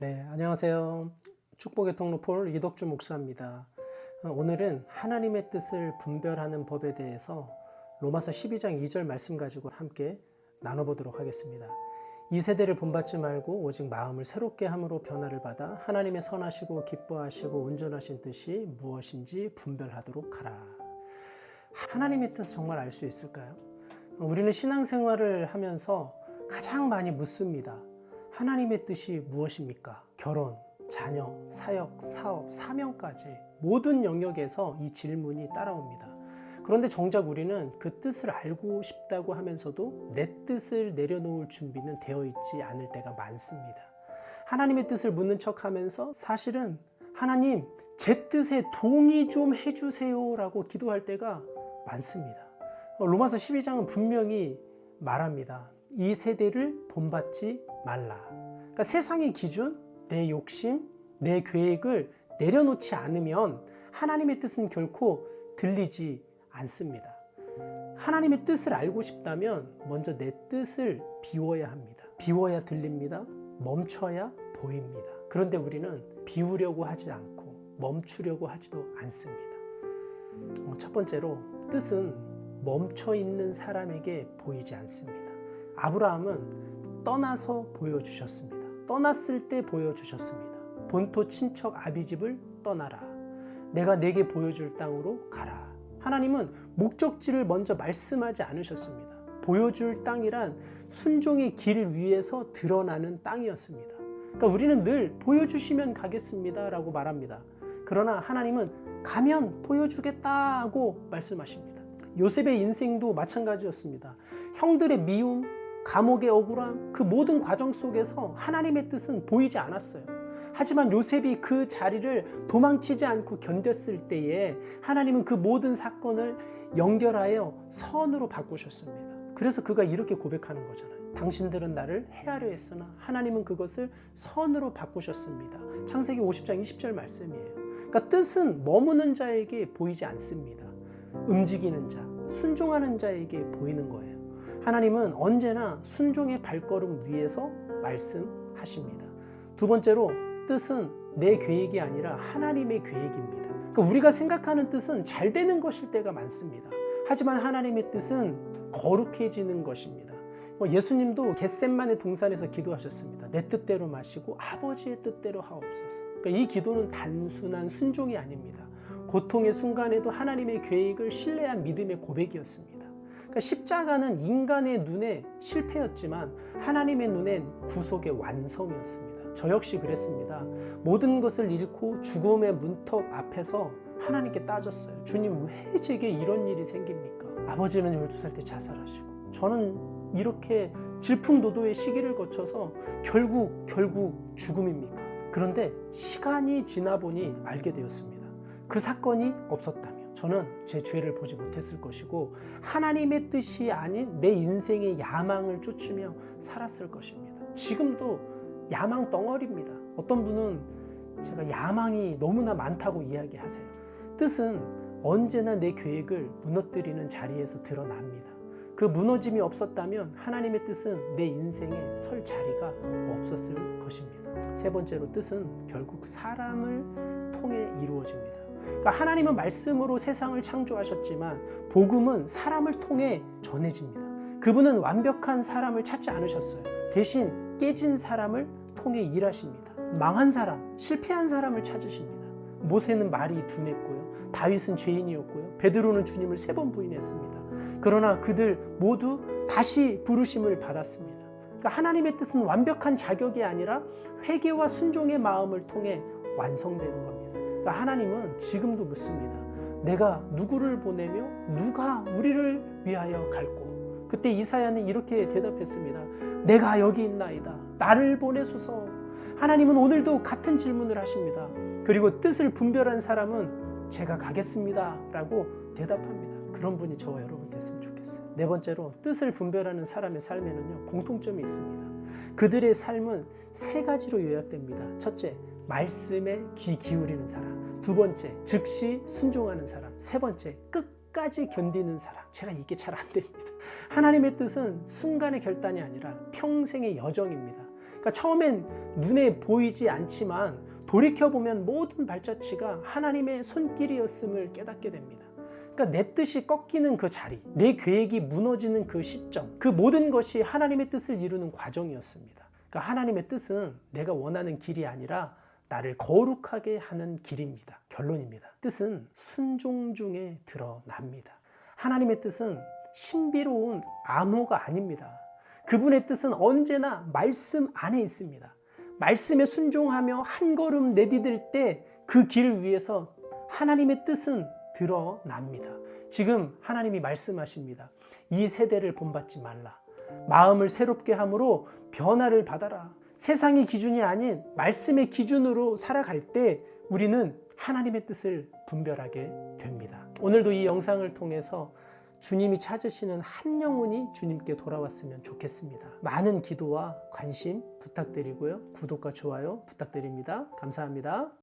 네, 안녕하세요. 축복의 통로 폴 이덕주 목사입니다. 오늘은 하나님의 뜻을 분별하는 법에 대해서 로마서 12장 2절 말씀 가지고 함께 나눠보도록 하겠습니다. 이 세대를 본받지 말고 오직 마음을 새롭게 함으로 변화를 받아 하나님의 선하시고 기뻐하시고 온전하신 뜻이 무엇인지 분별하도록 하라. 하나님의 뜻을 정말 알 수 있을까요? 우리는 신앙생활을 하면서 가장 많이 묻습니다. 하나님의 뜻이 무엇입니까? 결혼, 자녀, 사역, 사업, 사명까지 모든 영역에서 이 질문이 따라옵니다. 그런데 정작 우리는 그 뜻을 알고 싶다고 하면서도 내 뜻을 내려놓을 준비는 되어 있지 않을 때가 많습니다. 하나님의 뜻을 묻는 척하면서 사실은 하나님, 제 뜻에 동의 좀 해주세요 라고 기도할 때가 많습니다. 로마서 12장은 분명히 말합니다. 이 세대를 본받지 말라. 그러니까 세상의 기준, 내 욕심, 내 계획을 내려놓지 않으면 하나님의 뜻은 결코 들리지 않습니다. 하나님의 뜻을 알고 싶다면 먼저 내 뜻을 비워야 합니다. 비워야 들립니다. 멈춰야 보입니다. 그런데 우리는 비우려고 하지 않고 멈추려고 하지도 않습니다. 첫 번째로 뜻은 멈춰 있는 사람에게 보이지 않습니다. 아브라함은 떠나서 보여주셨습니다. 떠났을 때 보여주셨습니다. 본토 친척 아비집을 떠나라. 내가 내게 보여줄 땅으로 가라. 하나님은 목적지를 먼저 말씀하지 않으셨습니다. 보여줄 땅이란 순종의 길 위에서 드러나는 땅이었습니다. 그러니까 우리는 늘 보여주시면 가겠습니다 라고 말합니다. 그러나 하나님은 가면 보여주겠다 하고 말씀하십니다. 요셉의 인생도 마찬가지였습니다. 형들의 미움, 감옥의 억울함, 그 모든 과정 속에서 하나님의 뜻은 보이지 않았어요. 하지만 요셉이 그 자리를 도망치지 않고 견뎠을 때에 하나님은 그 모든 사건을 연결하여 선으로 바꾸셨습니다. 그래서 그가 이렇게 고백하는 거잖아요. 당신들은 나를 해하려 했으나 하나님은 그것을 선으로 바꾸셨습니다. 창세기 50장 20절 말씀이에요. 그러니까 뜻은 머무는 자에게 보이지 않습니다. 움직이는 자, 순종하는 자에게 보이는 거예요. 하나님은 언제나 순종의 발걸음 위에서 말씀하십니다. 두 번째로 뜻은 내 계획이 아니라 하나님의 계획입니다. 그러니까 우리가 생각하는 뜻은 잘 되는 것일 때가 많습니다. 하지만 하나님의 뜻은 거룩해지는 것입니다. 예수님도 겟셋마네 동산에서 기도하셨습니다. 내 뜻대로 마시고 아버지의 뜻대로 하옵소서. 그러니까 이 기도는 단순한 순종이 아닙니다. 고통의 순간에도 하나님의 계획을 신뢰한 믿음의 고백이었습니다. 그러니까 십자가는 인간의 눈에 실패였지만 하나님의 눈엔 구속의 완성이었습니다. 저 역시 그랬습니다. 모든 것을 잃고 죽음의 문턱 앞에서 하나님께 따졌어요. 주님, 왜 제게 이런 일이 생깁니까? 아버지는 12살 때 자살하시고 저는 이렇게 질풍노도의 시기를 거쳐서 결국 죽음입니까? 그런데 시간이 지나 보니 알게 되었습니다. 그 사건이 없었다면 저는 제 죄를 보지 못했을 것이고 하나님의 뜻이 아닌 내 인생의 야망을 쫓으며 살았을 것입니다. 지금도 야망 덩어리입니다. 어떤 분은 제가 야망이 너무나 많다고 이야기하세요. 뜻은 언제나 내 계획을 무너뜨리는 자리에서 드러납니다. 그 무너짐이 없었다면 하나님의 뜻은 내 인생에 설 자리가 없었을 것입니다. 세 번째로 뜻은 결국 사람을 통해 이루어집니다. 그러니까 하나님은 말씀으로 세상을 창조하셨지만 복음은 사람을 통해 전해집니다. 그분은 완벽한 사람을 찾지 않으셨어요. 대신 깨진 사람을 통해 일하십니다. 망한 사람, 실패한 사람을 찾으십니다. 모세는 말이 둔했고요. 다윗은 죄인이었고요. 베드로는 주님을 3번 부인했습니다. 그러나 그들 모두 다시 부르심을 받았습니다. 그러니까 하나님의 뜻은 완벽한 자격이 아니라 회개와 순종의 마음을 통해 완성되는 겁니다. 그러니까 하나님은 지금도 묻습니다. 내가 누구를 보내며 누가 우리를 위하여 갈꼬? 그때 이사야는 이렇게 대답했습니다. 내가 여기 있나이다. 나를 보내소서. 하나님은 오늘도 같은 질문을 하십니다. 그리고 뜻을 분별한 사람은 제가 가겠습니다 라고 대답합니다. 그런 분이 저와 여러분 됐으면 좋겠어요. 네 번째로 뜻을 분별하는 사람의 삶에는요, 공통점이 있습니다. 그들의 삶은 3가지로 요약됩니다. 첫째, 말씀에 귀 기울이는 사람. 두 번째, 즉시 순종하는 사람. 세 번째, 끝까지 견디는 사람. 제가 이게 잘 안 됩니다. 하나님의 뜻은 순간의 결단이 아니라 평생의 여정입니다. 그러니까 처음엔 눈에 보이지 않지만 돌이켜보면 모든 발자취가 하나님의 손길이었음을 깨닫게 됩니다. 그러니까 내 뜻이 꺾이는 그 자리, 내 계획이 무너지는 그 시점, 그 모든 것이 하나님의 뜻을 이루는 과정이었습니다. 그러니까 하나님의 뜻은 내가 원하는 길이 아니라 나를 거룩하게 하는 길입니다. 결론입니다. 뜻은 순종 중에 드러납니다. 하나님의 뜻은 신비로운 암호가 아닙니다. 그분의 뜻은 언제나 말씀 안에 있습니다. 말씀에 순종하며 한 걸음 내디딜 때 그 길을 위해서 하나님의 뜻은 드러납니다. 지금 하나님이 말씀하십니다. 이 세대를 본받지 말라. 마음을 새롭게 함으로 변화를 받아라. 세상의 기준이 아닌 말씀의 기준으로 살아갈 때 우리는 하나님의 뜻을 분별하게 됩니다. 오늘도 이 영상을 통해서 주님이 찾으시는 한 영혼이 주님께 돌아왔으면 좋겠습니다. 많은 기도와 관심 부탁드리고요. 구독과 좋아요 부탁드립니다. 감사합니다.